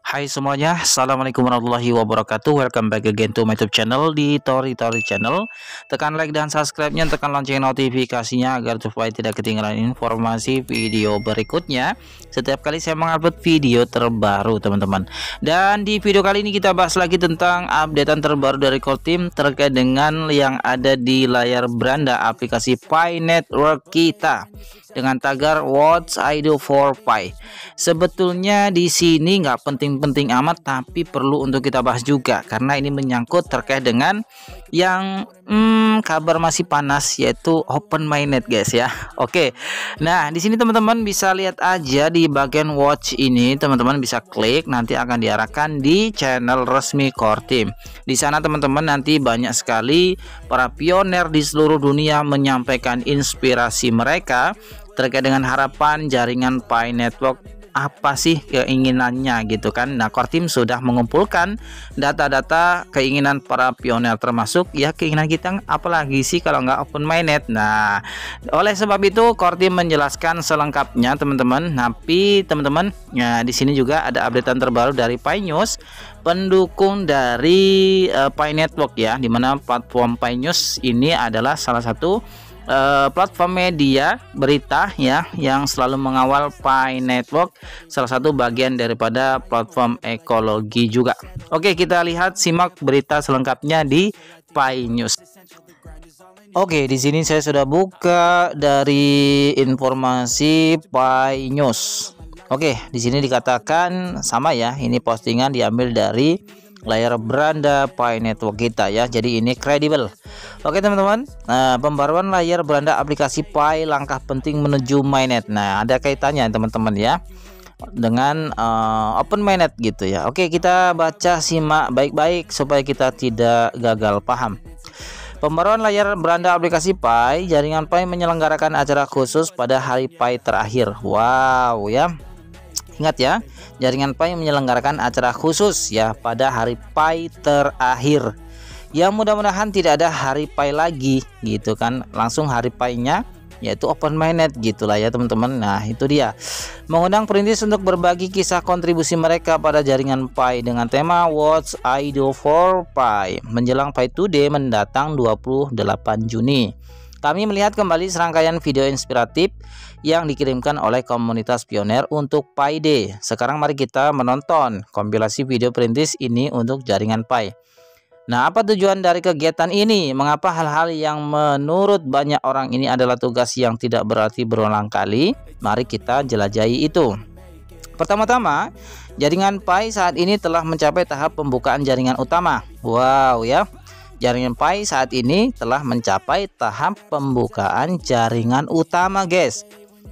Hai semuanya, Assalamualaikum warahmatullahi wabarakatuh. Welcome back again to my YouTube channel di Tori Channel. Tekan like dan subscribe-nya, tekan lonceng notifikasinya agar supaya tidak ketinggalan informasi video berikutnya setiap kali saya mengupload video terbaru, teman-teman. Dan di video kali ini kita bahas lagi tentang updatean terbaru dari Core Team terkait dengan yang ada di layar beranda aplikasi Pi Network kita dengan tagar What I Do for Pi. Sebetulnya di sini nggak penting-penting amat, tapi perlu untuk kita bahas juga karena ini menyangkut terkait dengan yang kabar masih panas, yaitu open mainnet, guys ya. Oke. Nah, di sini teman-teman bisa lihat aja di bagian watch ini, teman-teman bisa klik, nanti akan diarahkan di channel resmi Core Team. Di sana teman-teman nanti banyak sekali para pioner di seluruh dunia menyampaikan inspirasi mereka terkait dengan harapan jaringan Pi Network, apa sih keinginannya gitu kan. Nah, Core Team sudah mengumpulkan data-data keinginan para pioner, termasuk ya keinginan kita apalagi sih kalau nggak open mainnet. Nah, oleh sebab itu Core Team menjelaskan selengkapnya teman-teman. Tapi teman-teman ya, di sini juga ada updatean terbaru dari Pi News, pendukung dari Pi Network ya, dimana platform Pi News ini adalah salah satu platform media berita ya yang selalu mengawal Pi Network, salah satu bagian daripada platform ekologi juga. Oke, kita lihat simak berita selengkapnya di Pi News. Oke, di sini saya sudah buka dari informasi Pi News. Oke, di sini dikatakan sama ya, ini postingan diambil dari layar beranda Pi Network kita ya, jadi ini kredibel. Oke teman-teman, pembaruan layar beranda aplikasi Pi, langkah penting menuju mainnet. Nah, ada kaitannya teman-teman ya dengan open mainnet gitu ya. Oke, kita baca simak baik-baik supaya kita tidak gagal paham. Pembaruan layar beranda aplikasi Pi, jaringan Pi menyelenggarakan acara khusus pada hari Pi terakhir. Wow ya. Ingat ya, jaringan Pi menyelenggarakan acara khusus ya pada hari Pi terakhir. Ya, mudah-mudahan tidak ada hari Pi lagi gitu kan, langsung hari Pi-nya yaitu open mainnet gitulah ya teman-teman. Nah, itu dia. Mengundang perintis untuk berbagi kisah kontribusi mereka pada jaringan Pi dengan tema What I Do for Pi menjelang Pi Today mendatang 28 Juni. Kami melihat kembali serangkaian video inspiratif yang dikirimkan oleh komunitas pioner untuk Pi Day. Sekarang mari kita menonton kompilasi video perintis ini untuk jaringan Pi. Nah, apa tujuan dari kegiatan ini? Mengapa hal-hal yang menurut banyak orang ini adalah tugas yang tidak berarti berulang kali? Mari kita jelajahi itu. Pertama-tama, jaringan Pi saat ini telah mencapai tahap pembukaan jaringan utama. Wow ya. Jaringan Pi saat ini telah mencapai tahap pembukaan jaringan utama, guys.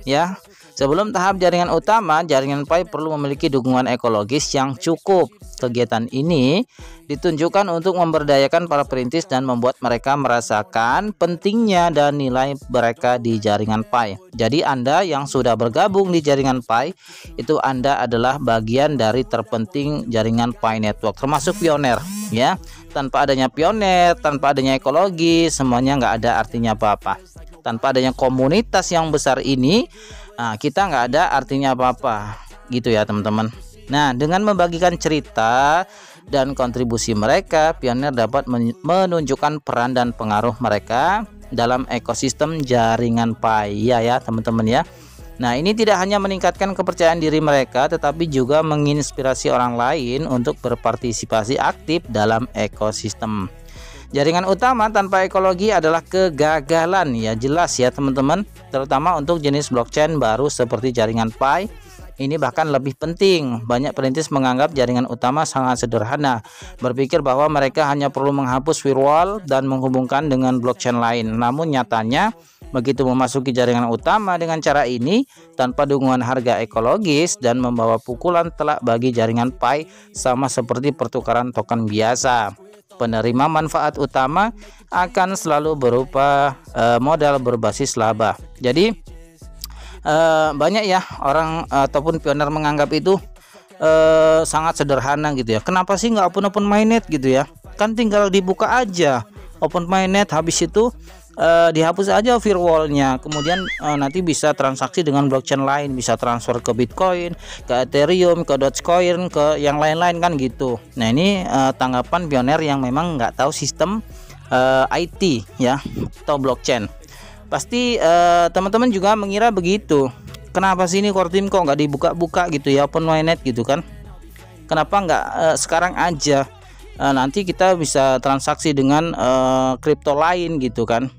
Ya, sebelum tahap jaringan utama, jaringan Pi perlu memiliki dukungan ekologis yang cukup. Kegiatan ini ditunjukkan untuk memberdayakan para perintis dan membuat mereka merasakan pentingnya dan nilai mereka di jaringan Pi. Jadi Anda yang sudah bergabung di jaringan Pi, itu Anda adalah bagian dari terpenting jaringan Pi Network, termasuk pioner ya. Tanpa adanya pioner, tanpa adanya ekologi, semuanya nggak ada artinya apa-apa. Tanpa adanya komunitas yang besar ini, kita nggak ada artinya apa-apa gitu ya teman-teman. Nah, dengan membagikan cerita dan kontribusi mereka, pioner dapat menunjukkan peran dan pengaruh mereka dalam ekosistem jaringan Pi ya teman-teman ya. Nah, ini tidak hanya meningkatkan kepercayaan diri mereka, tetapi juga menginspirasi orang lain untuk berpartisipasi aktif dalam ekosistem. Jaringan utama tanpa ekologi adalah kegagalan ya, jelas ya teman-teman, terutama untuk jenis blockchain baru seperti jaringan Pi. Ini bahkan lebih penting. Banyak perintis menganggap jaringan utama sangat sederhana, berpikir bahwa mereka hanya perlu menghapus firewall dan menghubungkan dengan blockchain lain. Namun nyatanya, begitu memasuki jaringan utama dengan cara ini, tanpa dukungan harga ekologis dan membawa pukulan telak bagi jaringan Pi, sama seperti pertukaran token biasa. Penerima manfaat utama akan selalu berupa modal berbasis laba. Jadi banyak ya orang ataupun pioner menganggap itu sangat sederhana gitu ya. Kenapa sih nggak open mainnet gitu ya? Kan tinggal dibuka aja open mainnet, habis itu dihapus aja firewallnya, kemudian nanti bisa transaksi dengan blockchain lain, bisa transfer ke Bitcoin, ke Ethereum, ke Dogecoin, ke yang lain-lain kan gitu. Nah ini tanggapan pioner yang memang nggak tahu sistem IT ya atau blockchain. Pasti teman-teman juga mengira begitu. Kenapa sih ini Kortim kok nggak dibuka-buka gitu ya, open mainnet gitu kan? Kenapa nggak sekarang aja? Nanti kita bisa transaksi dengan kripto lain gitu kan?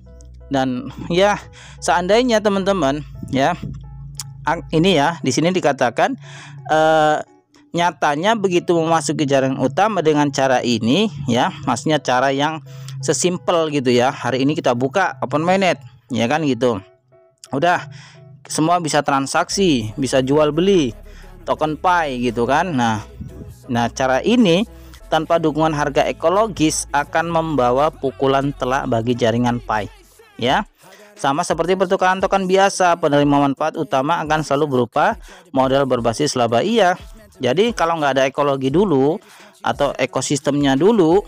Dan ya seandainya teman-teman ya, ini ya di sini dikatakan nyatanya begitu memasuki jaringan utama dengan cara ini ya, maksudnya cara yang sesimpel gitu ya. Hari ini kita buka open mainnet ya kan gitu, udah semua bisa transaksi, bisa jual beli token Pi gitu kan. Nah cara ini tanpa dukungan harga ekologis akan membawa pukulan telak bagi jaringan Pi ya. Sama seperti pertukaran token biasa, penerima manfaat utama akan selalu berupa modal berbasis laba. Iya, jadi kalau nggak ada ekologi dulu atau ekosistemnya dulu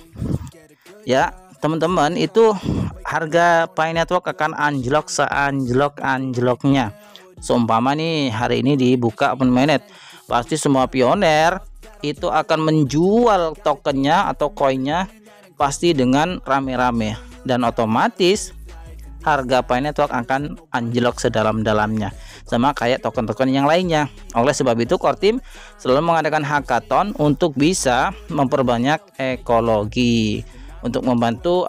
ya teman-teman, itu harga Pi Network akan anjlok seanjlok-anjloknya. Seumpama nih hari ini dibuka open mainnet, pasti semua pioner itu akan menjual tokennya atau koinnya pasti dengan rame-rame, dan otomatis harga Pi Network akan anjlok sedalam-dalamnya, sama kayak token-token yang lainnya. Oleh sebab itu Kortim selalu mengadakan hackathon untuk bisa memperbanyak ekologi, untuk membantu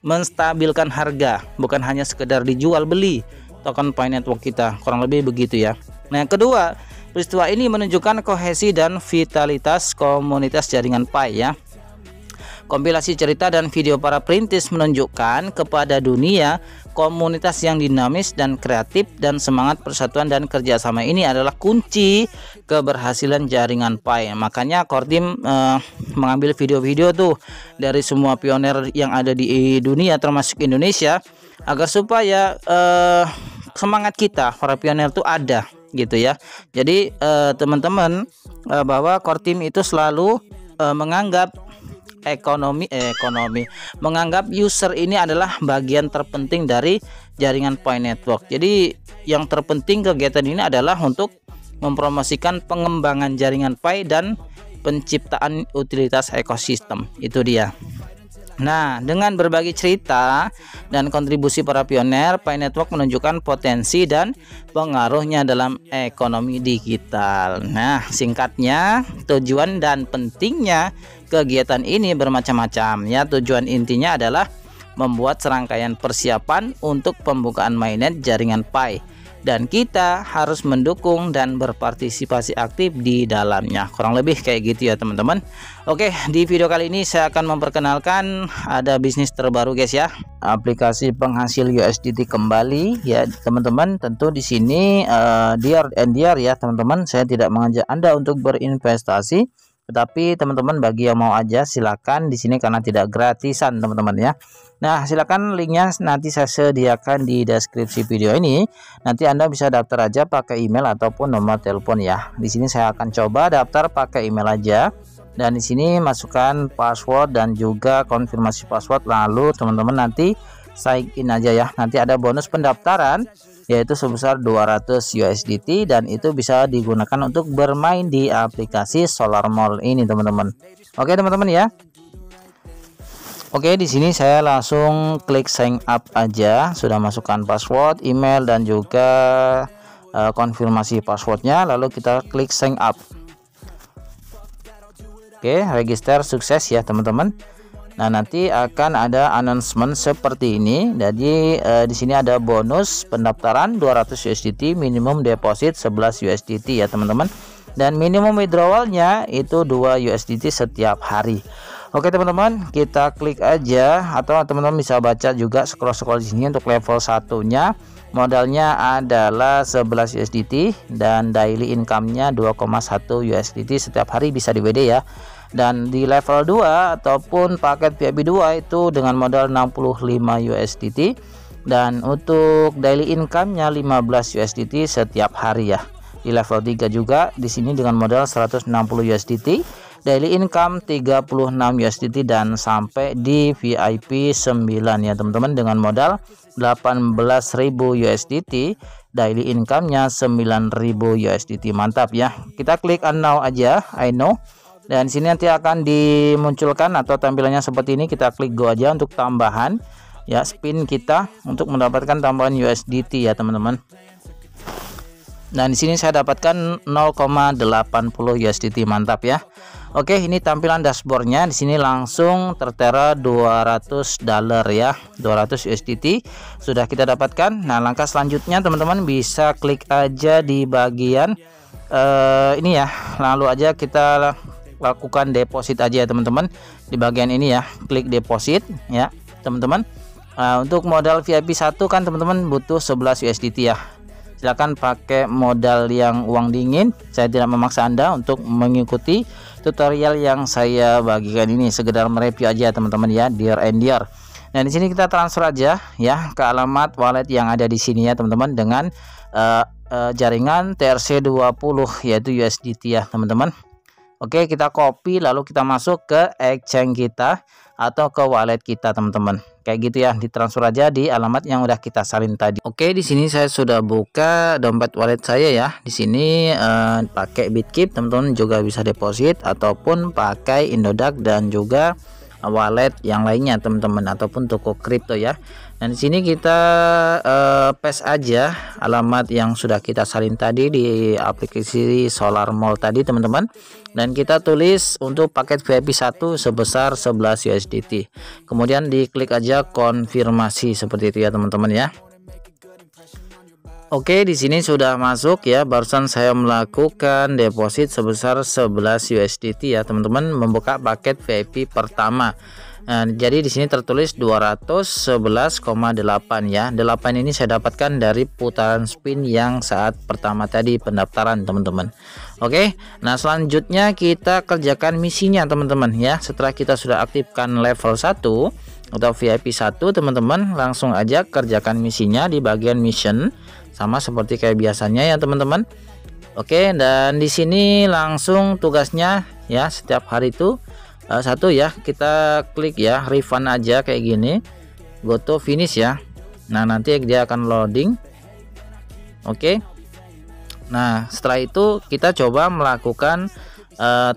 menstabilkan harga, bukan hanya sekedar dijual beli token Pi Network kita, kurang lebih begitu ya. Nah yang kedua, peristiwa ini menunjukkan kohesi dan vitalitas komunitas jaringan Pi ya. Kompilasi cerita dan video para perintis menunjukkan kepada dunia komunitas yang dinamis dan kreatif, dan semangat persatuan dan kerjasama ini adalah kunci keberhasilan jaringan Pi. Makanya Kortim mengambil video-video tuh dari semua pioner yang ada di dunia termasuk Indonesia, agar supaya semangat kita para pioner tuh ada gitu ya. Jadi teman-teman, bahwa Kortim itu selalu menganggap menganggap user ini adalah bagian terpenting dari jaringan Pi Network. Jadi yang terpenting kegiatan ini adalah untuk mempromosikan pengembangan jaringan Pi dan penciptaan utilitas ekosistem. Itu dia. Nah, dengan berbagi cerita dan kontribusi para pioner, Pi Network menunjukkan potensi dan pengaruhnya dalam ekonomi digital. Nah, singkatnya, tujuan dan pentingnya kegiatan ini bermacam-macam ya. Tujuan intinya adalah membuat serangkaian persiapan untuk pembukaan mainnet jaringan Pi, dan kita harus mendukung dan berpartisipasi aktif di dalamnya. Kurang lebih kayak gitu ya teman-teman. Oke, di video kali ini saya akan memperkenalkan ada bisnis terbaru guys ya, aplikasi penghasil USDT kembali ya teman-teman. Tentu di sini dear ya teman-teman, saya tidak mengajak Anda untuk berinvestasi, tetapi teman-teman bagi yang mau aja silakan di sini karena tidak gratisan teman-teman ya. Nah, silakan linknya nanti saya sediakan di deskripsi video ini. Nanti Anda bisa daftar aja pakai email ataupun nomor telepon ya. Di sini saya akan coba daftar pakai email aja. Dan di sini masukkan password dan juga konfirmasi password, lalu teman-teman nanti sign in aja ya. Nanti ada bonus pendaftaran yaitu sebesar 200 USDT, dan itu bisa digunakan untuk bermain di aplikasi SolarMall ini teman-teman. Oke teman-teman ya. Oke, di sini saya langsung klik sign up aja. Sudah masukkan password, email, dan juga konfirmasi passwordnya. Lalu kita klik sign up. Oke, register sukses ya teman-teman. Nah, nanti akan ada announcement seperti ini. Jadi di sini ada bonus pendaftaran 200 USDT, minimum deposit 11 USDT ya teman-teman. Dan minimum withdrawalnya itu 2 USDT setiap hari. Oke teman-teman, kita klik aja, atau teman-teman bisa baca juga scroll-scroll di sini. Untuk level satunya modalnya adalah 11 USDT dan daily income-nya 2,1 USDT setiap hari bisa di WD ya. Dan di level 2 ataupun paket VIP 2 itu dengan modal 65 USDT, dan untuk daily income-nya 15 USDT setiap hari ya. Di level 3 juga di sini dengan modal 160 USDT daily income 36 USDT dan sampai di VIP 9 ya teman-teman, dengan modal 18.000 USDT, daily income-nya 9.000 USDT. Mantap ya. Kita klik on now aja, I know. Dan sini nanti akan dimunculkan atau tampilannya seperti ini. Kita klik go aja untuk tambahan ya spin kita untuk mendapatkan tambahan USDT ya teman-teman. Dan di sini saya dapatkan 0,80 USDT. Mantap ya. Oke, ini tampilan dashboardnya. Di sini langsung tertera $200 ya, 200 USDT sudah kita dapatkan. Nah, langkah selanjutnya teman-teman bisa klik aja di bagian ini ya. Lalu aja kita lakukan deposit aja ya teman-teman. Di bagian ini ya, klik deposit ya teman-teman. Untuk modal VIP 1 kan teman-teman butuh 11 USDT ya. Silahkan pakai modal yang uang dingin. Saya tidak memaksa Anda untuk mengikuti tutorial yang saya bagikan ini, sekedar mereview aja teman-teman ya, dear and dear. Nah, di sini kita transfer aja ya ke alamat wallet yang ada di sini ya teman-teman, dengan jaringan TRC20 yaitu USDT ya teman-teman. Oke, kita copy lalu kita masuk ke exchange kita atau ke wallet kita teman-teman. Kayak gitu ya, ditransfer aja di alamat yang udah kita salin tadi. Oke, di sini saya sudah buka dompet wallet saya ya. Di sini pakai Bitkip, teman-teman juga bisa deposit ataupun pakai Indodax dan juga wallet yang lainnya teman-teman, ataupun toko kripto ya. Dan di sini kita paste aja alamat yang sudah kita salin tadi di aplikasi Solar Mall tadi teman-teman, dan kita tulis untuk paket VIP 1 sebesar 11 USDT. Kemudian diklik aja konfirmasi seperti itu ya teman-teman ya. Oke, di sini sudah masuk ya. Barusan saya melakukan deposit sebesar 11 USDT ya teman-teman, membuka paket VIP pertama. Nah, jadi di sini tertulis 211,8 ya. 8 ini saya dapatkan dari putaran spin yang saat pertama tadi pendaftaran teman-teman. Oke, nah selanjutnya kita kerjakan misinya teman-teman ya. Setelah kita sudah aktifkan level 1 atau VIP 1 teman-teman, langsung aja kerjakan misinya di bagian mission, sama seperti kayak biasanya ya teman-teman. Oke, dan di sini langsung tugasnya ya, setiap hari itu satu ya, kita klik ya refund aja kayak gini, go to finish ya. Nah, nanti dia akan loading. Oke, nah setelah itu kita coba melakukan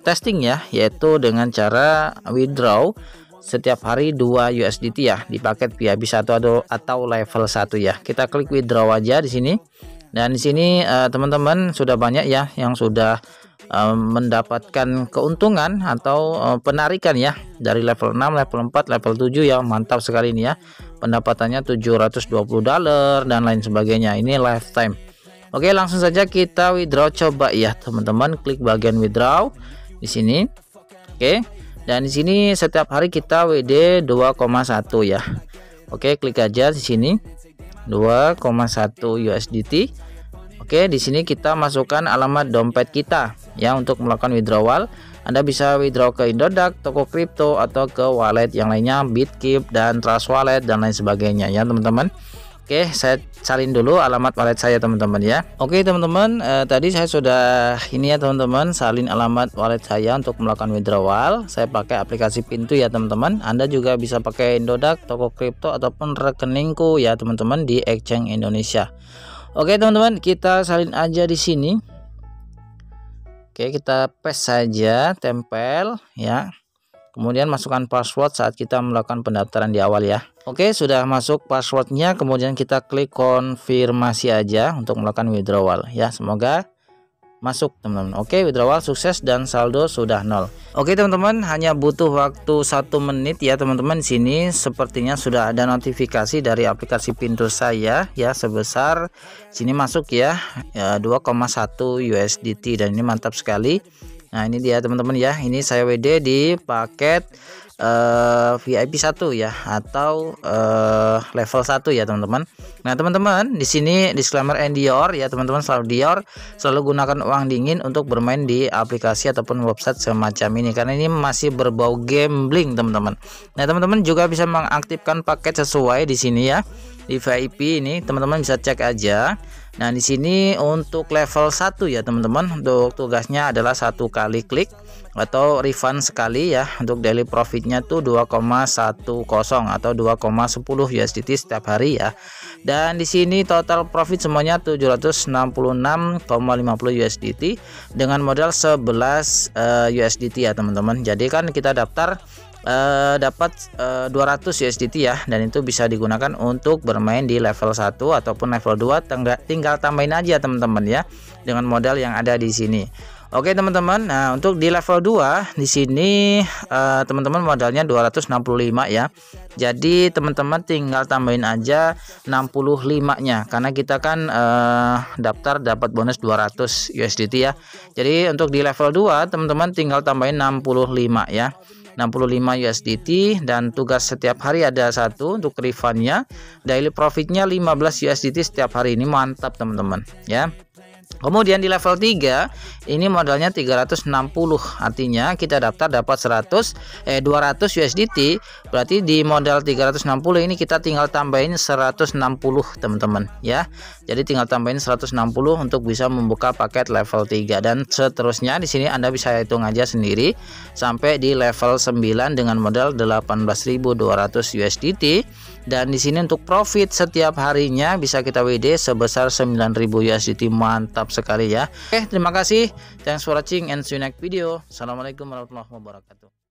testing ya, yaitu dengan cara withdraw setiap hari 2 USDT ya di paket VIP 1 atau level 1 ya. Kita klik withdraw aja di sini. Dan di sini teman-teman sudah banyak ya yang sudah mendapatkan keuntungan atau penarikan ya dari level 6, level 4, level 7 ya. Mantap sekali ini ya. Pendapatannya $720 dan lain sebagainya. Ini lifetime. Oke, langsung saja kita withdraw coba ya teman-teman. Klik bagian withdraw di sini. Oke. Dan di sini setiap hari kita WD 2,1 ya. Oke, klik aja di sini 2,1 USDT. Oke, di sini kita masukkan alamat dompet kita ya untuk melakukan withdrawal. Anda bisa withdraw ke Indodax, toko kripto, atau ke wallet yang lainnya, Bitkip dan Trust Wallet dan lain sebagainya ya teman-teman. Oke, saya salin dulu alamat wallet saya teman-teman ya. Oke teman-teman, tadi saya sudah ini ya teman-teman, salin alamat wallet saya untuk melakukan withdrawal. Saya pakai aplikasi Pintu ya teman-teman. Anda juga bisa pakai Indodax, toko kripto, ataupun rekeningku ya teman-teman di Exchange Indonesia. Oke teman-teman, kita salin aja di sini. Oke, kita paste saja, tempel ya. Kemudian masukkan password saat kita melakukan pendaftaran di awal ya. Oke, sudah masuk passwordnya. Kemudian kita klik konfirmasi aja untuk melakukan withdrawal ya. Semoga masuk teman-teman. Oke, withdrawal sukses dan saldo sudah 0. Oke teman-teman, hanya butuh waktu 1 menit ya teman-teman. Di sini sepertinya sudah ada notifikasi dari aplikasi Pintu saya ya, sebesar sini masuk ya, 2,1 USDT, dan ini mantap sekali. Nah, ini dia teman-teman ya. Ini saya WD di paket VIP 1 ya, atau level 1 ya teman-teman. Nah teman-teman, di sini disclaimer and Dior ya teman-teman, selalu gunakan uang dingin untuk bermain di aplikasi ataupun website semacam ini, karena ini masih berbau gambling teman-teman. Nah teman-teman juga bisa mengaktifkan paket sesuai di sini ya. di VIP ini teman-teman bisa cek aja. Nah, di sini untuk level 1 ya teman-teman, untuk tugasnya adalah 1 kali klik atau refund sekali ya. Untuk daily profitnya tuh 2,10 atau 2,10 USDT setiap hari ya. Dan di sini total profit semuanya 766,50 USDT dengan modal 11 USDT ya teman-teman. Jadi kan kita daftar dapat 200 USDT ya, dan itu bisa digunakan untuk bermain di level 1 ataupun level 2. Tinggal tambahin aja teman-teman ya dengan modal yang ada di sini. Oke teman-teman, nah untuk di level 2 di sini teman-teman modalnya 265 ya. Jadi teman-teman tinggal tambahin aja 65-nya karena kita kan daftar dapat bonus 200 USDT ya. Jadi untuk di level 2 teman-teman tinggal tambahin 65 ya. 65 USDT, dan tugas setiap hari ada 1 untuk refundnya. Daily profitnya 15 USDT setiap hari. Ini mantap teman-teman ya. Kemudian di level 3 ini modalnya 360, artinya kita daftar dapat 200 USDT, berarti di modal 360 ini kita tinggal tambahin 160 teman-teman ya. Jadi tinggal tambahin 160 untuk bisa membuka paket level 3, dan seterusnya di sini Anda bisa hitung aja sendiri sampai di level 9 dengan modal 18.200 USDT. Dan di sini untuk profit setiap harinya bisa kita WD sebesar 9.000 USDT. Mantap sekali ya. Oke, terima kasih. Thanks for watching and see you next video. Assalamualaikum warahmatullahi wabarakatuh.